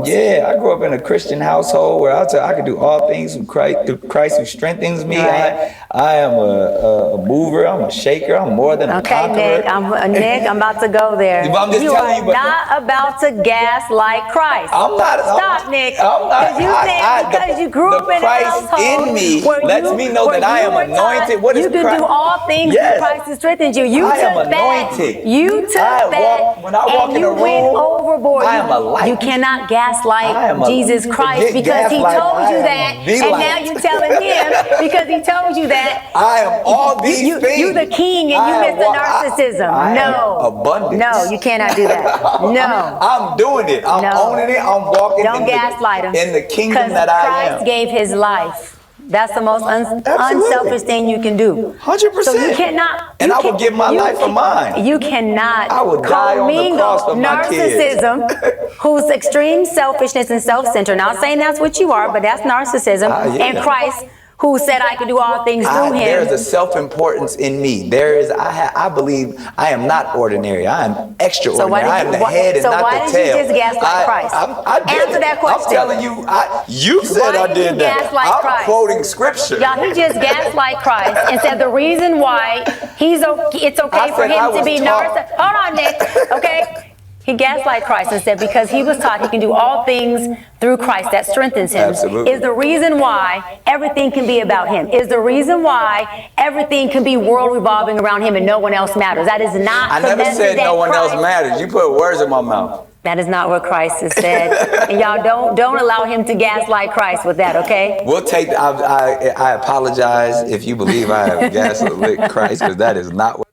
Yeah, I grew up in a Christian household where I could do all things through Christ who strengthens me. Right. I am a mover. I'm a shaker. I'm more than a conqueror. Nick, I'm about to go there. But I'm just you telling are you, not about to gaslight Christ. I'm not. Stop, Nick. I'm not. Because you grew up in a Christ household in me lets me know that I am anointed. What is you can Christ? do all things through Christ who strengthens you. You I am took anointed. that. You took that. When I walk in a room, went overboard. I am a light. You cannot gaslight Jesus Christ because he told you that, and now you're telling him because he told you that. I am all these things. You the king, and you miss the narcissism. No, abundance. No, you cannot do that. No, I'm doing it. I'm owning it. I'm walking. Don't gaslight him. In the kingdom that I am. Christ gave his life. That's the most unselfish thing you can do. 100%. So you cannot. And I will give my life for mine. You cannot. I will die on the cross for my kids. Narcissism, whose extreme selfishness and self-centered. Not saying that's what you are, but that's narcissism. Yeah. And Christ, who said I could do all things through him. There's a self-importance in me. I believe I am not ordinary. I am extraordinary. I am the head and not the tail. So why did you just gaslight Christ? Answer that question. I'm telling you, you said I did that. I'm quoting scripture. Y'all, he just gaslight Christ and said the reason why it's okay for him to be narcissistic. Hold on, Nick. Okay. He gaslight Christ and said because he was taught he can do all things through Christ that strengthens him. Absolutely. Is the reason why everything can be about him. Is the reason why everything can be world revolving around him and no one else matters. That is not I the never message said no one Christ, else matters. You put words in my mouth. That is not what Christ has said. And y'all don't allow him to gaslight Christ with that, okay? We'll take, I apologize if you believe I have gaslit Christ, because that is not what.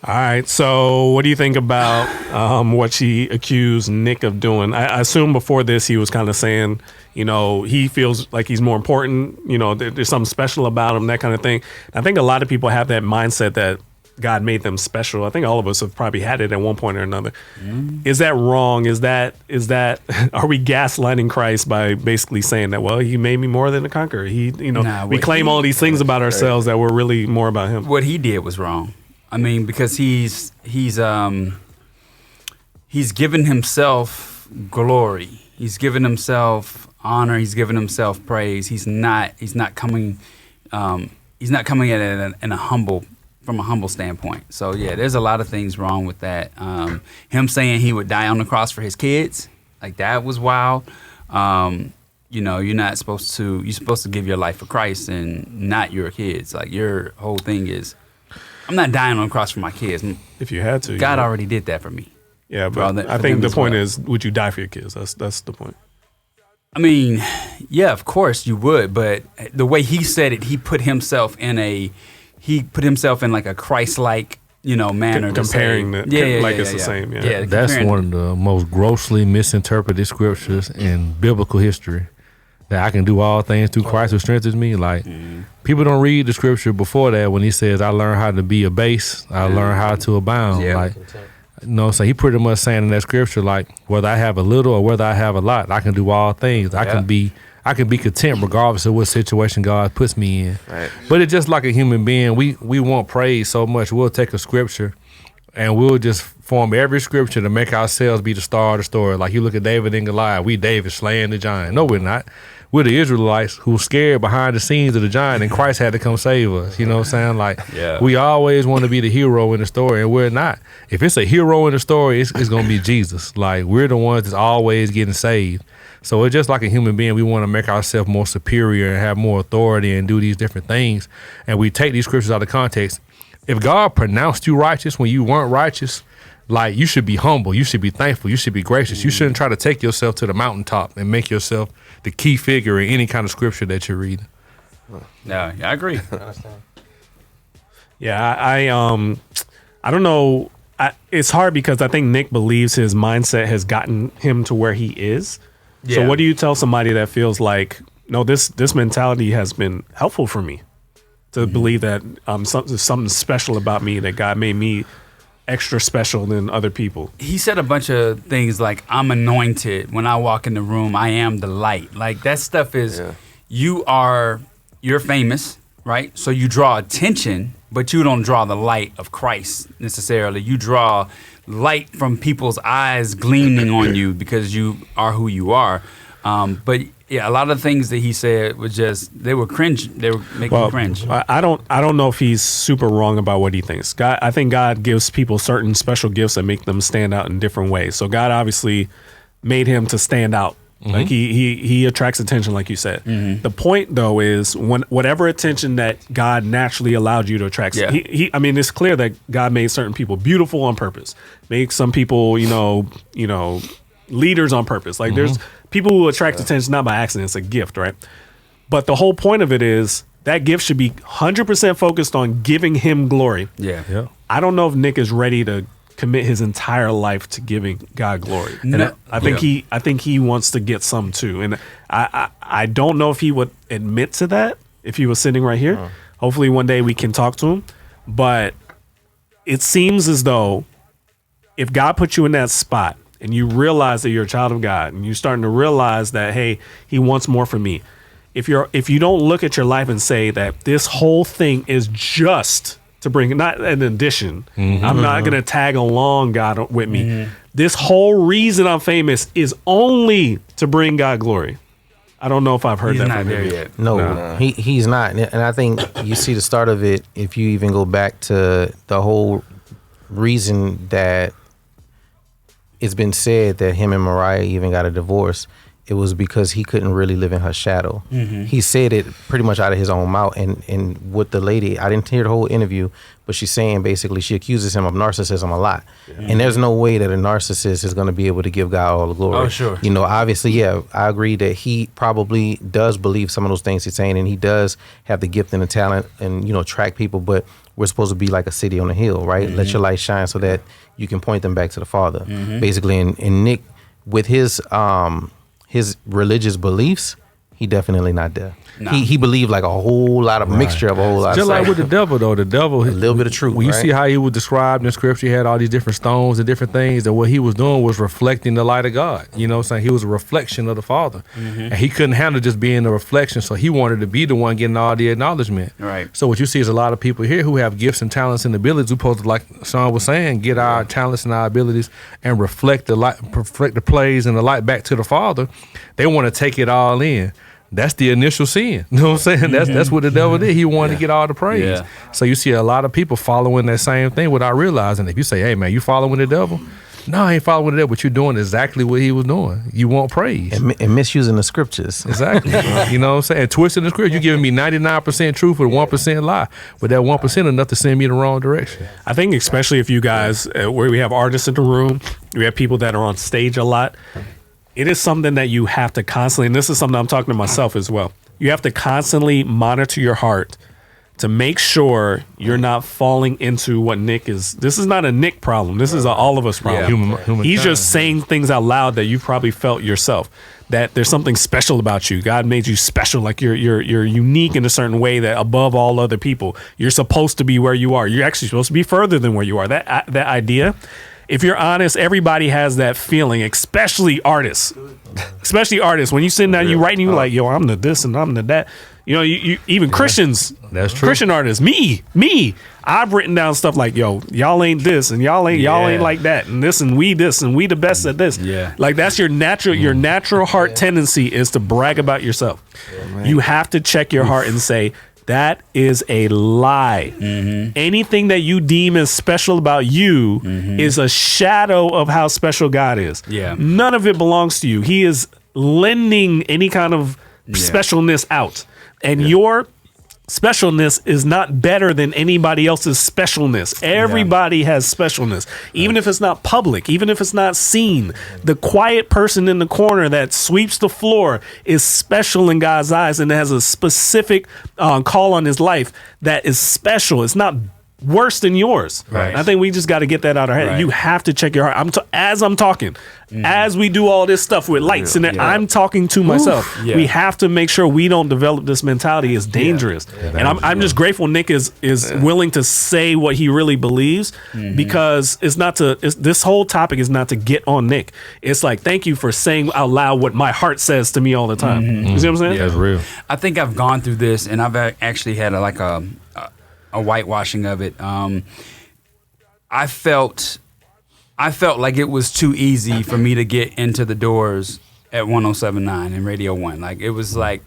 All right. So what do you think about what she accused Nick of doing? I assume before this he was kind of saying, he feels like he's more important, there's something special about him, that kind of thing. I think a lot of people have that mindset that God made them special. I think all of us have probably had it at one point or another. Is that wrong? Is that are we gaslighting Christ by basically saying that, well, he made me more than a conqueror? We claim all these things about ourselves that we're really more about him. What he did was wrong. I mean, because he's given himself glory. He's given himself honor. He's given himself praise. He's not coming at it from a humble standpoint. So yeah, there's a lot of things wrong with that. Him saying he would die on the cross for his kids, like that was wild. You're supposed to give your life for Christ and not your kids. Like your whole thing is, I'm not dying on the cross for my kids. If you had to, God already did that for me. Yeah, but I think the point is, would you die for your kids? That's the point. I mean, yeah, of course you would, but the way he said it, he put himself in like a Christ-like, manner. Comparing it, it's the same. Yeah, that's one of the most grossly misinterpreted scriptures in biblical history. That I can do all things through Christ who strengthens me. Like, people don't read the scripture before that when he says, I learned how to be a base, I learned how to abound. Yeah. So he pretty much saying in that scripture, like, whether I have a little or whether I have a lot, I can do all things. I can be content regardless of what situation God puts me in. Right. But it's just like a human being. We want praise so much. We'll take a scripture and we'll just form every scripture to make ourselves be the star of the story. Like you look at David and Goliath, we David slaying the giant. No, we're not. We're the Israelites who scared behind the scenes of the giant, and Christ had to come save us. You know what I'm saying? Like, we always want to be the hero in the story, and we're not. If it's a hero in the story, it's going to be Jesus. Like, we're the ones that's always getting saved. So it's just like a human being. We want to make ourselves more superior and have more authority and do these different things. And we take these scriptures out of context. If God pronounced you righteous when you weren't righteous, like, you should be humble. You should be thankful. You should be gracious. You shouldn't try to take yourself to the mountaintop and make yourself the key figure in any kind of scripture that you're reading. Yeah, I agree. Yeah, I don't know. It's hard because I think Nick believes his mindset has gotten him to where he is. Yeah. So what do you tell somebody that feels like, no, this mentality has been helpful for me to believe that there's something special about me, that God made me extra special than other people? He said a bunch of things like, I'm anointed. When I walk in the room, I am the light. Like, that stuff is, you're famous, right? So you draw attention but you don't draw the light of Christ necessarily. You draw light from people's eyes gleaming on you because you are who you are. But yeah, a lot of things that he said was just, they were cringe. They were making me cringe. I don't know if he's super wrong about what he thinks. I think God gives people certain special gifts that make them stand out in different ways. So God obviously made him to stand out. Like he attracts attention, like you said. The point though is whatever attention that God naturally allowed you to attract. I mean, it's clear that God made certain people beautiful on purpose. Made some people, leaders on purpose. Like there's people who attract attention not by accident. It's a gift, right? But the whole point of it is that gift should be 100% focused on giving him glory. Yeah. I don't know if Nick is ready to commit his entire life to giving God glory. And I think he wants to get some too. And I don't know if he would admit to that if he was sitting right here. Hopefully one day we can talk to him. But it seems as though if God put you in that spot and you realize that you're a child of God and you're starting to realize that, hey, he wants more from me. If you don't look at your life and say that this whole thing is just to bring, not an addition. I'm not going to tag along God with me. This whole reason I'm famous is only to bring God glory. I don't know if I've heard He's that not from there him. yet. No, he's not. And I think you see the start of it, if you even go back to the whole reason that it's been said that him and Mariah even got a divorce, it was because he couldn't really live in her shadow. He said it pretty much out of his own mouth. And with the lady, I didn't hear the whole interview, but she's saying basically she accuses him of narcissism a lot. And there's no way that a narcissist is going to be able to give God all the glory. Oh, sure. Obviously, I agree that he probably does believe some of those things he's saying, and he does have the gift and the talent and, attract people, but we're supposed to be like a city on a hill, right? Let your light shine so that you can point them back to the Father. Basically, and Nick, with his religious beliefs, he definitely not there. No. He believed like a whole lot of mixture of a whole lot Just of like stuff. with the devil, though. The devil, a little bit of truth. when you right? see how he was described in scripture, he had all these different stones and different things, and what he was doing was reflecting the light of God. You know what I'm saying? He was a reflection of the Father. And he couldn't handle just being a reflection, so he wanted to be the one getting all the acknowledgement. Right. So what you see is a lot of people here who have gifts and talents and abilities who supposed to, like Sean was saying, get our talents and our abilities and reflect the light, reflect the praise and the light back to the Father. They want to take it all in. That's the initial sin. You know what I'm saying? That's what the devil did. He wanted to get all the praise. Yeah. So you see a lot of people following that same thing without realizing. If you say, hey, man, you following the devil? No, I ain't following the devil, but you're doing exactly what he was doing. You want praise. and misusing the scriptures. Exactly. You know what I'm saying? Twisting the script. You're giving me 99% truth with 1% lie. But that 1% enough to send me in the wrong direction. I think especially if you guys, where we have artists in the room, we have people that are on stage a lot, it is something that you have to constantly, and this is something I'm talking to myself as well, you have to constantly monitor your heart to make sure you're not falling into what Nick is. This is not a Nick problem. This is an all of us problem. Human He's kind. just saying things out loud that you've probably felt yourself, that there's something special about you. God made you special, like you're unique in a certain way that above all other people. You're supposed to be where you are. You're actually supposed to be further than where you are. That idea, if you're honest, everybody has that feeling, especially artists. When you sit down, you writing, you like, yo, I'm the this and I'm the that. You even Christians, That's true. Christian artists, me, I've written down stuff like, yo, y'all ain't this and y'all ain't like that and this and we the best at this. Yeah. Like that's your natural heart tendency is to brag about yourself. You have to check your heart and say, that is a lie. Anything that you deem as special about you is a shadow of how special God is. Yeah. None of it belongs to you. He is lending any kind of specialness out. And your specialness is not better than anybody else's specialness. Everybody has specialness, even if it's not public, even if it's not seen. The quiet person in the corner that sweeps the floor is special in God's eyes and has a specific call on his life that is special. It's not worse than yours. Right. I think we just got to get that out of our head. Right. You have to check your heart. As I'm talking, as we do all this stuff with lights and I'm talking to myself. Yeah. We have to make sure we don't develop this mentality. It's dangerous. And I'm just grateful Nick is willing to say what he really believes because this whole topic is not to get on Nick. It's like, thank you for saying out loud what my heart says to me all the time. You see what I'm saying? Yeah, it's real. I think I've gone through this, and I've actually had a whitewashing of it. I felt like it was too easy for me to get into the doors at 107.9 and Radio 1. Like it was like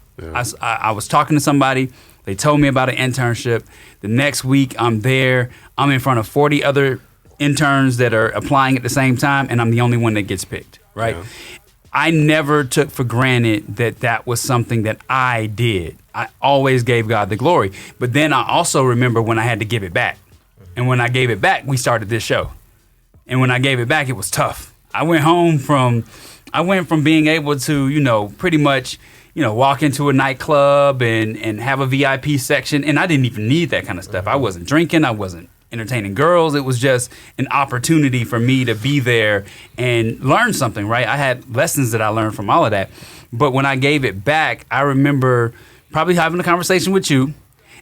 I was talking to somebody. They told me about an internship. The next week I'm there. I'm in front of 40 other interns that are applying at the same time, and I'm the only one that gets picked, right? Yeah. I never took for granted that was something that I did. I always gave God the glory. But then I also remember when I had to give it back. And when I gave it back, we started this show. And when I gave it back, it was tough. I went from being able to, pretty much, walk into a nightclub and have a VIP section. And I didn't even need that kind of stuff. I wasn't drinking. I wasn't entertaining girls. It was just an opportunity for me to be there and learn something, right? I had lessons that I learned from all of that. But when I gave it back, I remember probably having a conversation with you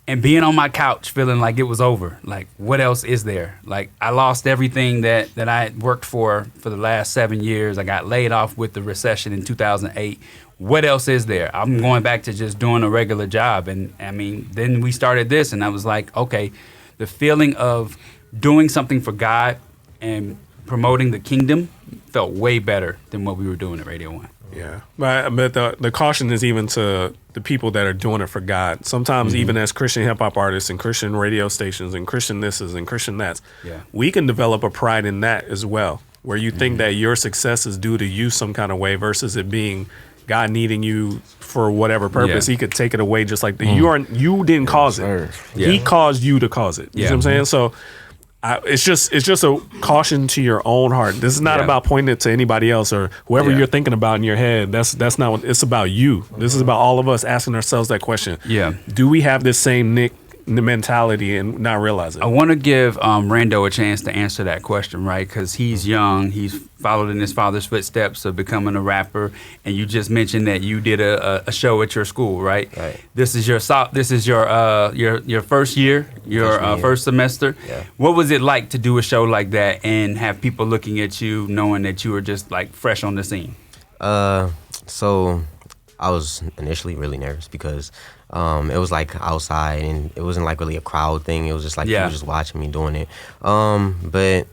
and being on my couch feeling like it was over. Like, what else is there? Like, I lost everything that I had worked for the last 7 years. I got laid off with the recession in 2008. What else is there? I'm going back to just doing a regular job. And I mean, then we started this and I was like, okay, the feeling of doing something for God and promoting the kingdom felt way better than what we were doing at Radio 1. Yeah, but the caution is even to the people that are doing it for God. Sometimes even as Christian hip-hop artists and Christian radio stations and Christian thises and Christian that's, we can develop a pride in that as well, where you think that your success is due to you some kind of way versus it being God needing you for whatever purpose. He could take it away just like you didn't cause it. He caused you to cause it. You know what I'm saying? So it's just a caution to your own heart. This is not about pointing it to anybody else or whoever you're thinking about in your head. That's not what it's about. You. This is about all of us asking ourselves that question. Yeah. Do we have this same Nick mentality and not realize it? I want to give Rando a chance to answer that question, right? Because he's young. He's followed in his father's footsteps of becoming a rapper. And you just mentioned that you did a show at your school, right? Right. This is your first year, your first semester. Yeah. What was it like to do a show like that and have people looking at you, knowing that you were just like fresh on the scene? So I was initially really nervous because it was like outside and it wasn't like really a crowd thing. It was just like people just watching me doing it. But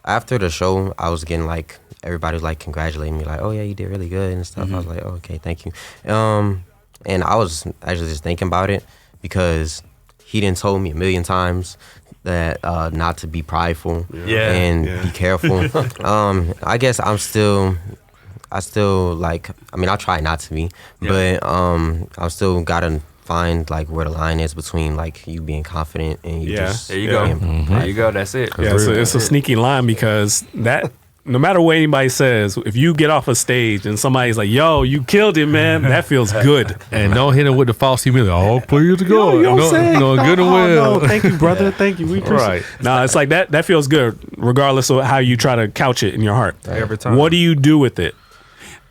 after the show, I was getting like, everybody was like congratulating me, like, oh yeah, you did really good and stuff. I was like, oh, okay, thank you. And I was actually just thinking about it because he done told me a million times that not to be prideful and be careful. I guess I still like, I mean, I try not to be, but I still gotta find like where the line is between like you being confident and you just there you go. There you go. That's it. Yeah, it's a sneaky line because that no matter what anybody says, if you get off a stage and somebody's like, "Yo, you killed it, man," that feels good. And don't hit him with the false humility. Oh, please God. You know what I'm saying? Good and well. No, thank you, brother. Thank you. We appreciate it. No, it's like that feels good, regardless of how you try to couch it in your heart. Every time. What do you do with it?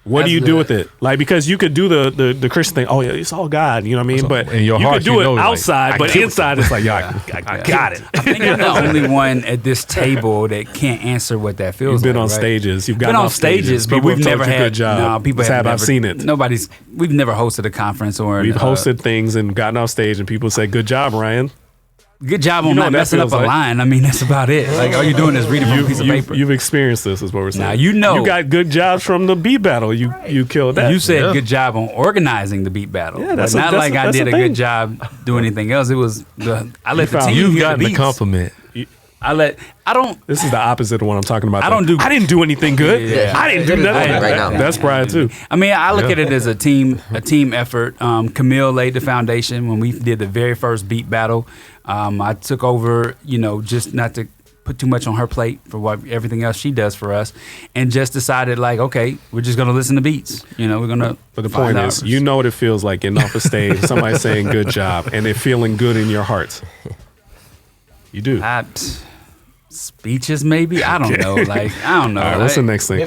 What do you do with it? Like, because you could do the Christian thing. Oh yeah, it's all God. You know what I mean? But in your heart, could do it outside, like, but inside it's like, yeah, I got it. I think I'm the only one at this table that can't answer what that feels. You've been like, on right? stages. You've been gotten on stages, but we've never had a good job. No, people have. I've seen it. We've never hosted a conference or. We've hosted things and gotten off stage, and people say, "Good job, Ryan." Good job on not messing up a line. I mean, that's about it. Like, all you're doing is reading from a piece of paper. You've experienced this, is what we're saying. Now, you know. You got good jobs from the beat battle. You killed that. You said good job on organizing the beat battle. Yeah, that's not like I did a good job doing anything else. It was, I let the team You've gotten the compliment. This is the opposite of what I'm talking about. I didn't do anything good. Yeah. I didn't do nothing. Right now. That's pride too. I mean, I look at it as a team effort. Camille laid the foundation when we did the very first beat battle. I took over, just not to put too much on her plate for everything else she does for us, and just decided like, okay, we're just gonna listen to beats. We're gonna. But the point is, you know what it feels like getting off a stage, somebody saying good job, and it feeling good in your heart. You do. Speeches, maybe. I don't know. I don't know. All right, what's the next thing?